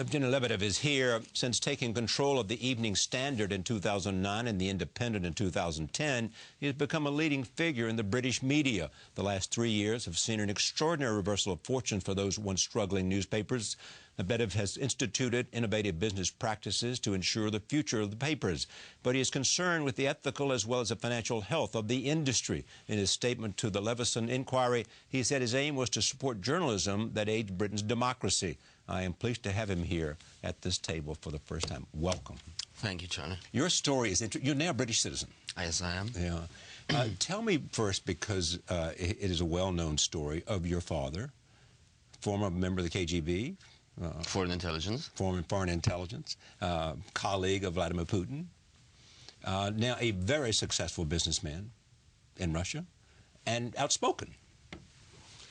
Evgeny Lebedev is here. Since taking control of the Evening Standard in 2009 and the Independent in 2010, he has become a leading figure in the British media. The last 3 years have seen an extraordinary reversal of fortune for those once struggling newspapers. Lebedev has instituted innovative business practices to ensure the future of the papers, but he is concerned with the ethical as well as the financial health of the industry. In his statement to the Leveson inquiry, he said his aim was to support journalism that aids Britain's democracy. I am pleased to have him here at this table for the first time. Welcome. Thank you, Charlie. Your story is interesting. You're now a British citizen. Yes, I am. Yeah. Tell me first, because it is a well-known story of your father, former member of the KGB. Foreign intelligence. Former foreign intelligence, colleague of Vladimir Putin. Now a very successful businessman in Russia and outspoken.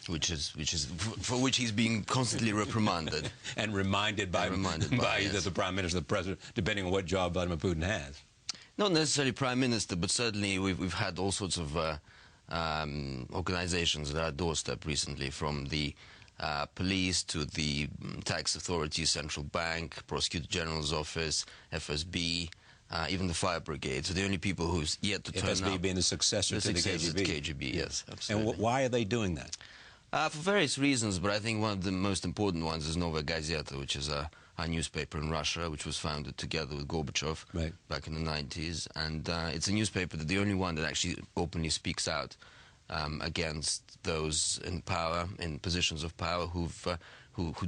For which he's being constantly reprimanded. And reminded by either yes, the Prime Minister or the President, depending on what job Vladimir Putin has. Not necessarily Prime Minister, but certainly we've had all sorts of organizations at our doorstep recently, from the police to the tax authorities, central bank, prosecutor general's office, FSB, even the fire brigade. So the only people who's yet to turn up. FSB being the successor to the KGB. KGB, yes, absolutely. And why are they doing that? For various reasons, but I think one of the most important ones is Novaya Gazeta, which is a newspaper in Russia, which was founded together with Gorbachev back in the 90s. And it's a newspaper that the only one that actually openly speaks out against those in power, in positions of power, who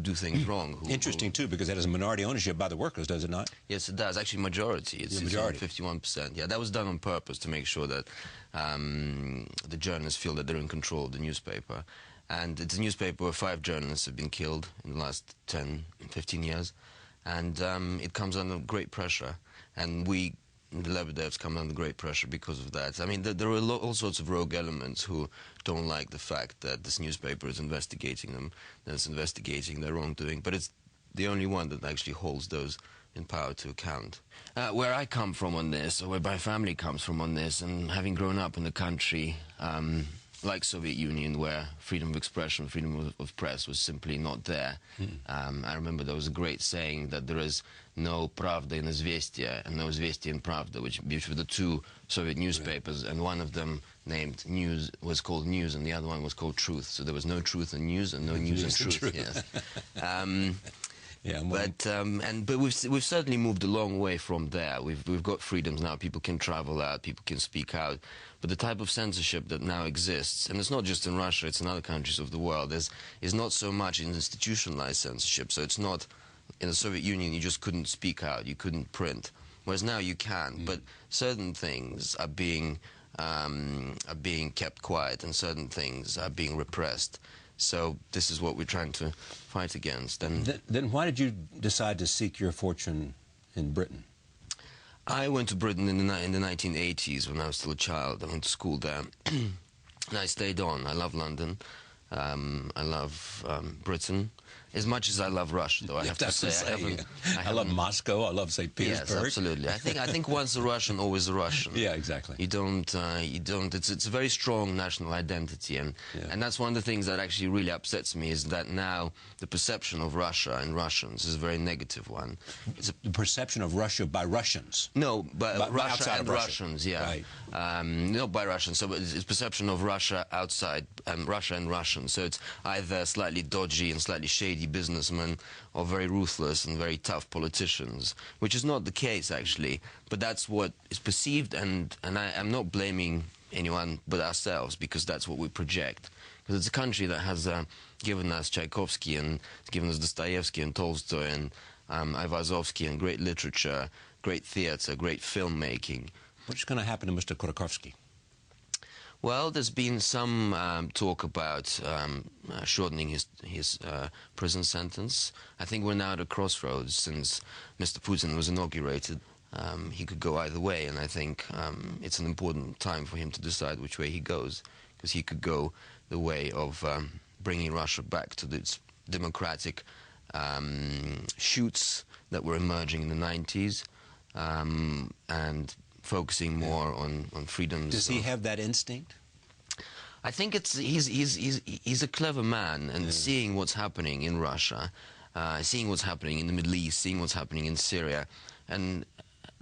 do things wrong. Interesting, too, because that is a minority ownership by the workers, does it not? Yes, it does. Actually, majority. It's majority. 51%. Yeah, that was done on purpose to make sure that the journalists feel that they're in control of the newspaper. And it's a newspaper where 5 journalists have been killed in the last 10, 15 years. And it comes under great pressure. And we, the Lebedevs, come under great pressure because of that. I mean, there are all sorts of rogue elements who don't like the fact that this newspaper is investigating them, that it's investigating their wrongdoing. But it's the only one that actually holds those in power to account. Where I come from on this, or where my family comes from on this, and having grown up in a country like Soviet Union, where freedom of expression, freedom of press was simply not there. I remember there was a great saying that there is no Pravda in Izvestia and no Izvestia in Pravda, which were the 2 Soviet newspapers, and one of them, named News, was called News, and the other one was called Truth. So there was no truth in news and no news in truth. Yes. Yeah, but we've certainly moved a long way from there. We've got freedoms now. People can travel out, people can speak out. But the type of censorship that now exists, and it's not just in Russia, it's in other countries of the world, is not so much institutionalized censorship. So it's not, in the Soviet Union, you just couldn't speak out, you couldn't print. Whereas now you can, but certain things are being kept quiet, and certain things are being repressed. So this is what we're trying to fight against. And then why did you decide to seek your fortune in Britain? I went to Britain in the 1980s when I was still a child. I went to school there, and I stayed on. I love London. I love Britain. As much as I love Russia, though, I have to say, I love Moscow. I love St. Petersburg. Yes, absolutely. I think once a Russian, always a Russian. Yeah, exactly. You don't. It's a very strong national identity, and that's one of the things that actually really upsets me, is that now the perception of Russia and Russians is a very negative one. It's the perception of Russia by Russians. No, by Russia and Russia. Russians. Yeah, right. Not by Russians. So it's perception of Russia outside, Russia and Russians. So it's either slightly dodgy and slightly shady businessmen, or very ruthless and very tough politicians, which is not the case, actually, but that's what is perceived, and I'm not blaming anyone but ourselves, because that's what we project. Because it's a country that has given us Tchaikovsky, and given us Dostoevsky and Tolstoy and Ayvazovsky, and great literature, great theater, great filmmaking. What's going to happen to Mr. Khodorkovsky? Well, there's been some talk about shortening his prison sentence. I think we're now at a crossroads. Since Mr. Putin was inaugurated, he could go either way, and I think it's an important time for him to decide which way he goes, because he could go the way of bringing Russia back to its democratic shoots that were emerging in the 90s, and focusing more on freedoms. Does he have that instinct? I think he's a clever man, and seeing what's happening in Russia, seeing what's happening in the Middle East, seeing what's happening in Syria. And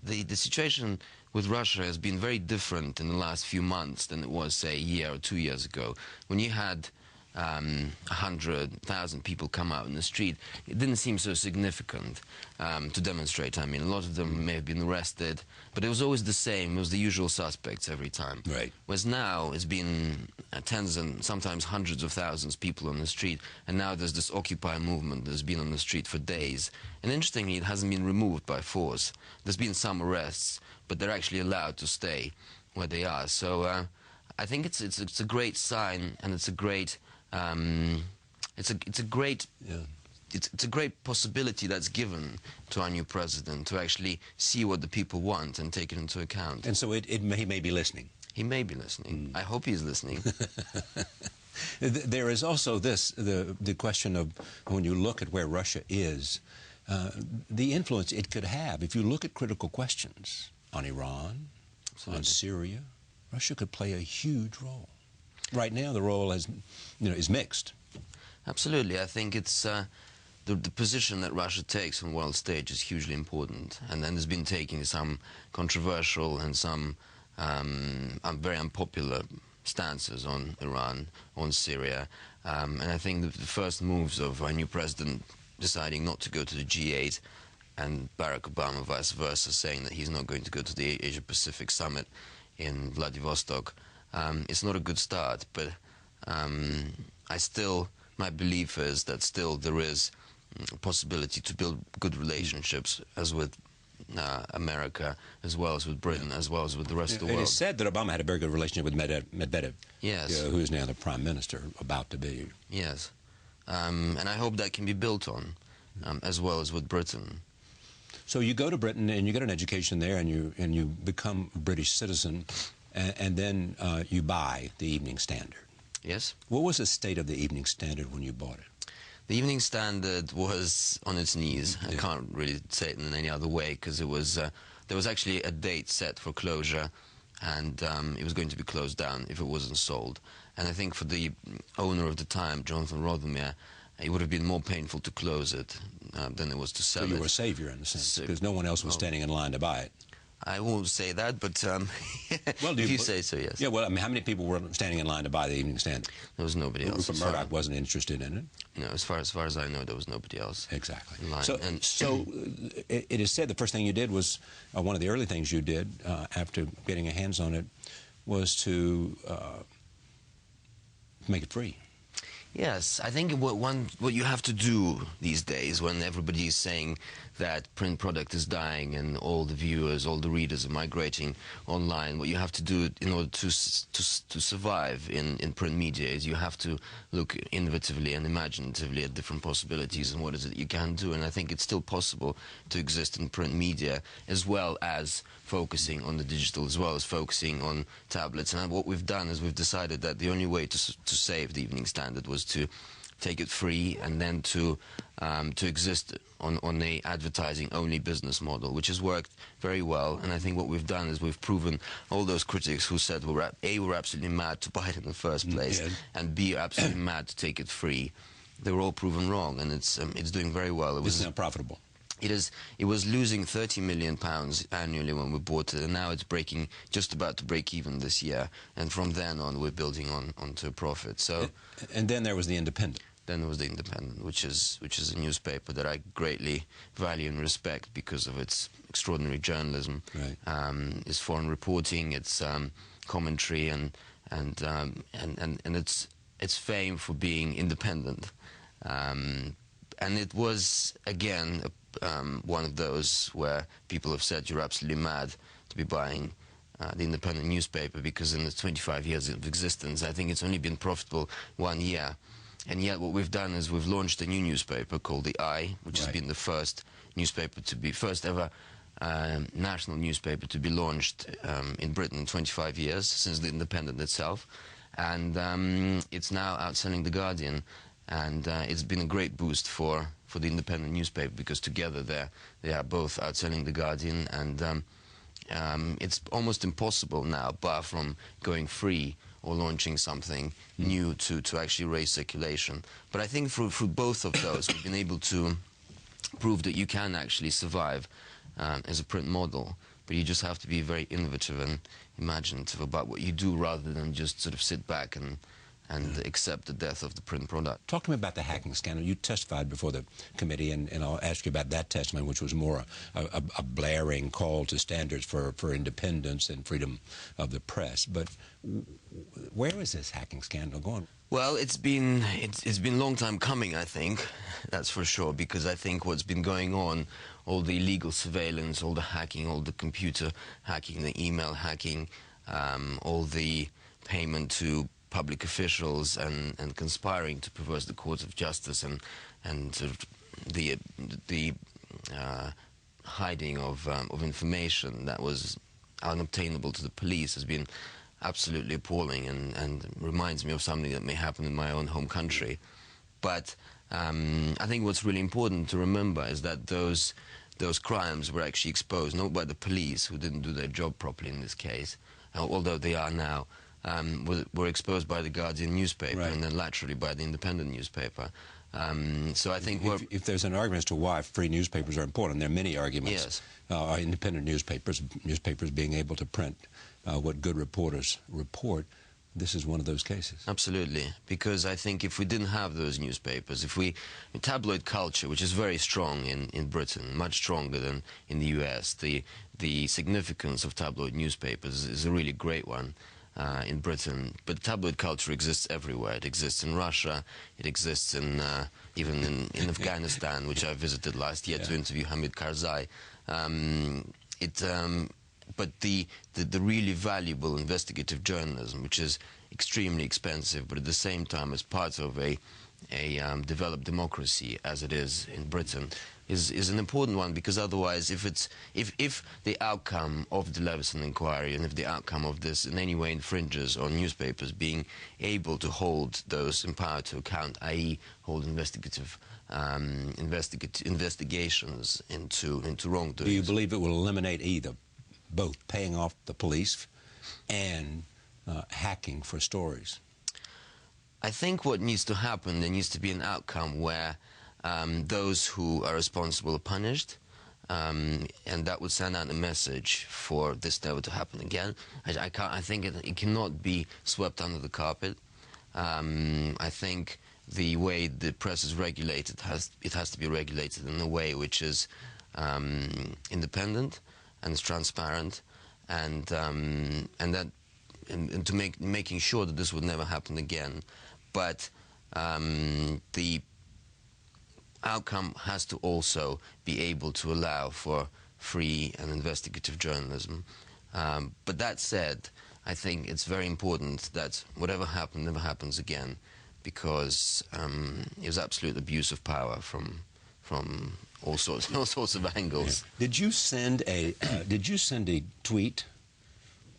the situation with Russia has been very different in the last few months than it was, say, a year or 2 years ago. When you had 100,000 people come out in the street, it didn't seem so significant to demonstrate. I mean, a lot of them may have been arrested, but it was always the same. It was the usual suspects every time. Right. Whereas now it's been tens and sometimes hundreds of thousands of people on the street, and now there's this Occupy movement that's been on the street for days. And interestingly, it hasn't been removed by force. There's been some arrests, but they're actually allowed to stay where they are. So I think it's a great sign, and it's a great it's a great possibility that's given to our new president to actually see what the people want and take it into account. And so he may be listening. He may be listening. I hope he's listening. There is also the question of, when you look at where Russia is, the influence it could have. If you look at critical questions on Iran, on Syria, Russia could play a huge role. Right now, the role is mixed. Absolutely. I think it's the position that Russia takes on the world stage is hugely important, and then there's been taking some controversial and some very unpopular stances on Iran, on Syria, and I think the first moves of our new president deciding not to go to the G8 and Barack Obama vice versa, saying that he's not going to go to the Asia-Pacific Summit in Vladivostok. It's not a good start, but my belief is that still there is a possibility to build good relationships, as with America, as well as with Britain, as well as with the rest of the world. It is said that Obama had a very good relationship with Medvedev, yes, who is now the prime minister, about to be. Yes, and I hope that can be built on, as well as with Britain. So you go to Britain and you get an education there, and you become a British citizen. And then you buy the Evening Standard. Yes. What was the state of the Evening Standard when you bought it? The Evening Standard was on its knees. Yeah. I can't really say it in any other way, because there was actually a date set for closure, and it was going to be closed down if it wasn't sold. And I think for the owner of the time, Jonathan Rothermere, it would have been more painful to close it than it was to sell it. So you were a savior in a sense, because no one else was standing in line to buy it. I won't say that, but well, if you say so, yes. Yeah, well, I mean, how many people were standing in line to buy the Evening Standard? There was nobody else. Rupert Murdoch wasn't interested in it? No, as far as I know, there was nobody else. Exactly. In line. So it is said the first thing you did was, one of the early things you did after getting your hands on it was to make it free. Yes, I think what you have to do these days, when everybody is saying that print product is dying and all the viewers, all the readers are migrating online, what you have to do in order to survive in print media is you have to look innovatively and imaginatively at different possibilities and what is it you can do. And I think it's still possible to exist in print media, as well as focusing on the digital, as well as focusing on tablets. And what we've done is we've decided that the only way to save the Evening Standard was to take it free, and then to exist on a advertising-only business model, which has worked very well. And I think what we've done is we've proven all those critics who said we're absolutely mad to buy it in the first place, and B, absolutely mad to take it free. They were all proven wrong, and it's doing very well. It's now profitable. It was losing £30 million annually when we bought it, and now it's just about to break even this year. And from then on, we're building onto a profit. So, and then there was the Independent. Then there was the Independent, which is a newspaper that I greatly value and respect because of its extraordinary journalism, right. Its foreign reporting, its commentary, and its fame for being independent. And it was again one of those where people have said you're absolutely mad to be buying the Independent newspaper, because in the 25 years of existence, I think it's only been profitable 1 year. And yet what we've done is we've launched a new newspaper called The Eye, which has been the first ever national newspaper to be launched in Britain in 25 years, since the Independent itself. And it's now outselling The Guardian. And it's been a great boost for the Independent newspaper, because together they are both outselling The Guardian, and it's almost impossible now, bar from going free or launching something new, to actually raise circulation. But I think through both of those, we've been able to prove that you can actually survive as a print model, but you just have to be very innovative and imaginative about what you do rather than just sort of sit back and accept the death of the print product. Talk to me about the hacking scandal. You testified before the committee, and I'll ask you about that testimony, which was more a blaring call to standards for independence and freedom of the press. But where is this hacking scandal going? Well, it's been a long time coming, I think, that's for sure, because I think what's been going on, all the illegal surveillance, all the hacking, all the computer hacking, the email hacking, all the payment to public officials and conspiring to perverse the courts of justice and sort of the hiding of information that was unobtainable to the police has been absolutely appalling and reminds me of something that may happen in my own home country. But I think what's really important to remember is that those crimes were actually exposed not by the police, who didn't do their job properly in this case, although they are now, were exposed by the Guardian newspaper, right, and then laterally by the Independent newspaper. So I think if there's an argument as to why free newspapers are important, there are many arguments. Yes. Independent newspapers being able to print what good reporters report. This is one of those cases. Absolutely, because I think if we didn't have those newspapers, tabloid culture, which is very strong in Britain, much stronger than in the US, the significance of tabloid newspapers is a really great one in Britain. But tabloid culture exists everywhere. It exists in Russia, it exists even in Afghanistan, which I visited last year to interview Hamid Karzai. But the really valuable investigative journalism, which is extremely expensive, but at the same time as part of a developed democracy, as it is in Britain, is an important one, because otherwise, if the outcome of the Leveson inquiry and if the outcome of this in any way infringes on newspapers being able to hold those in power to account, i.e. hold investigative investigations into wrongdoings. Do you believe it will eliminate both paying off the police and hacking for stories? I think what needs to happen, there needs to be an outcome where those who are responsible are punished, and that would send out a message for this never to happen again. I think it cannot be swept under the carpet. I think the way the press is regulated has to be regulated in a way which is independent and is transparent, and making sure that this would never happen again. But the outcome has to also be able to allow for free and investigative journalism. But that said, I think it's very important that whatever happened never happens again, because it was absolute abuse of power from all sorts of angles. Yeah. Did you send a tweet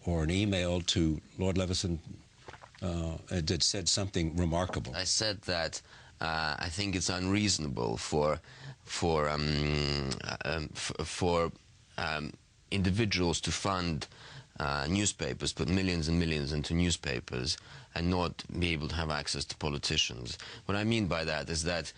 or an email to Lord Leveson that said something remarkable? I said that I think it's unreasonable for individuals to fund newspapers, put millions and millions into newspapers, and not be able to have access to politicians. What I mean by that is that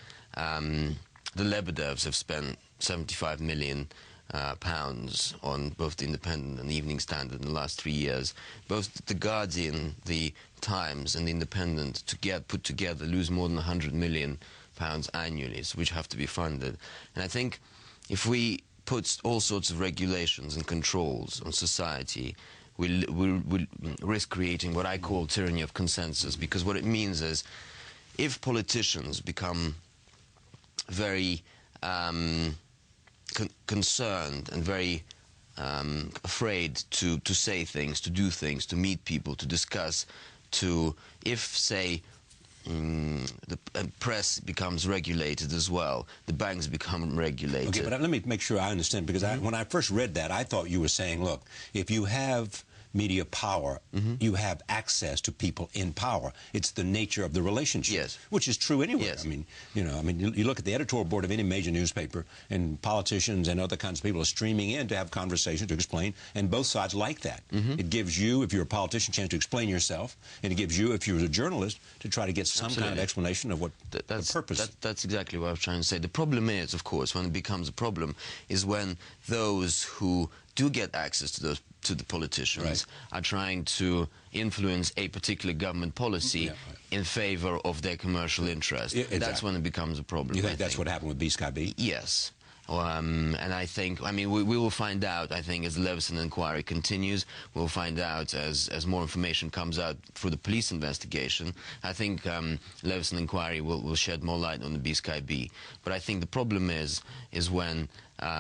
the Lebedevs have spent £75 million on both the Independent and the Evening Standard in the last 3 years. Both the Guardian, the Times and the Independent put together lose more than £100 million annually, which have to be funded. And I think if we put all sorts of regulations and controls on society, we'll risk creating what I call tyranny of consensus, because what it means is if politicians become very concerned and very afraid to say things, to do things, to meet people, to discuss, if, say, the press becomes regulated as well, the banks become regulated. Okay, but let me make sure I understand, because when I first read that, I thought you were saying, look, if you have media power, you have access to people in power. It's the nature of the relationship, yes, which is true anywhere. Yes. I mean, you look at the editorial board of any major newspaper, and politicians and other kinds of people are streaming in to have conversations, to explain, and both sides like that. It gives you, if you're a politician, a chance to explain yourself, and it gives you, if you're a journalist, to try to get some kind of explanation of what the purpose. That's exactly what I was trying to say. The problem is, of course, when it becomes a problem, is when those who do get access to the politicians are trying to influence a particular government policy in favor of their commercial interest. Exactly. That's when it becomes a problem. You think that's what happened with B-Sky-B? Yes. And I think, we will find out, I think, as the Leveson inquiry continues. We'll find out as more information comes out through the police investigation. I think Leveson inquiry will shed more light on the B-Sky-B. But I think the problem is when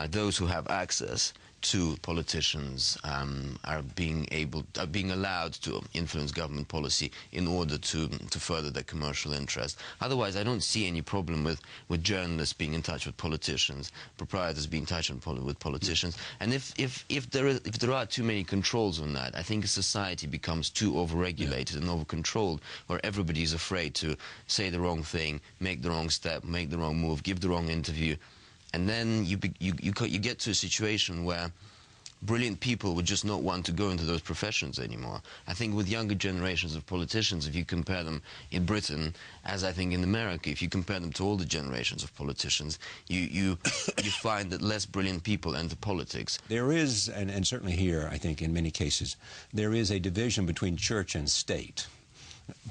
those who have access to politicians are being allowed to influence government policy in order to further their commercial interest. Otherwise, I don't see any problem with journalists being in touch with politicians, proprietors being in touch with politicians. And if there are too many controls on that, I think society becomes too overregulated and overcontrolled, where everybody is afraid to say the wrong thing, make the wrong step, make the wrong move, give the wrong interview. And then you get to a situation where brilliant people would just not want to go into those professions anymore. I think with younger generations of politicians, if you compare them in Britain, as I think in America, if you compare them to all the generations of politicians, you find that less brilliant people enter politics. There is, and certainly here, I think in many cases, there is a division between church and state.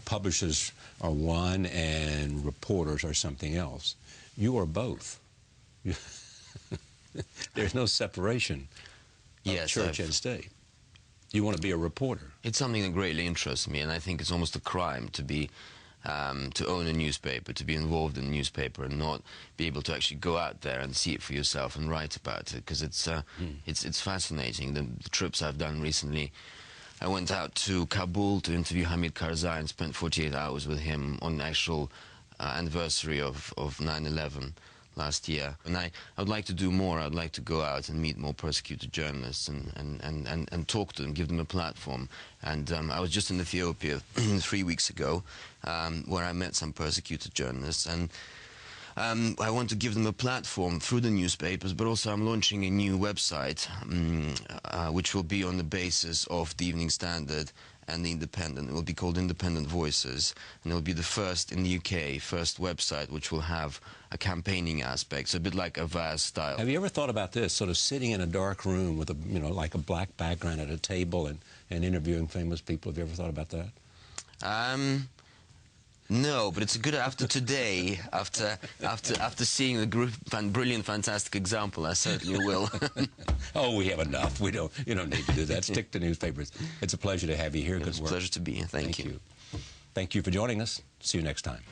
Publishers are one and reporters are something else. You are both. There's no separation of church and state. You want to be a reporter. It's something that greatly interests me, and I think it's almost a crime to be to own a newspaper, to be involved in a newspaper, and not be able to actually go out there and see it for yourself and write about it, because it's fascinating. The trips I've done recently, I went out to Kabul to interview Hamid Karzai and spent 48 hours with him on the actual anniversary of 9/11. Last year, and I would like to do more. I'd like to go out and meet more persecuted journalists and talk to them, give them a platform. And I was just in Ethiopia 3 weeks ago, where I met some persecuted journalists, and I want to give them a platform through the newspapers, but also I'm launching a new website, which will be on the basis of the Evening Standard and the Independent. It will be called Independent Voices, and it will be the first in the UK, first website which will have a campaigning aspect, so a bit like a Vaz style. Have you ever thought about this, sort of sitting in a dark room with like a black background at a table and interviewing famous people? Have you ever thought about that? No, but it's a good after today, after seeing the brilliant, fantastic example, I certainly will. Oh, we have enough. You don't need to do that. Stick to newspapers. It's a pleasure to have you here. It's a pleasure to be here. Thank you. Thank you for joining us. See you next time.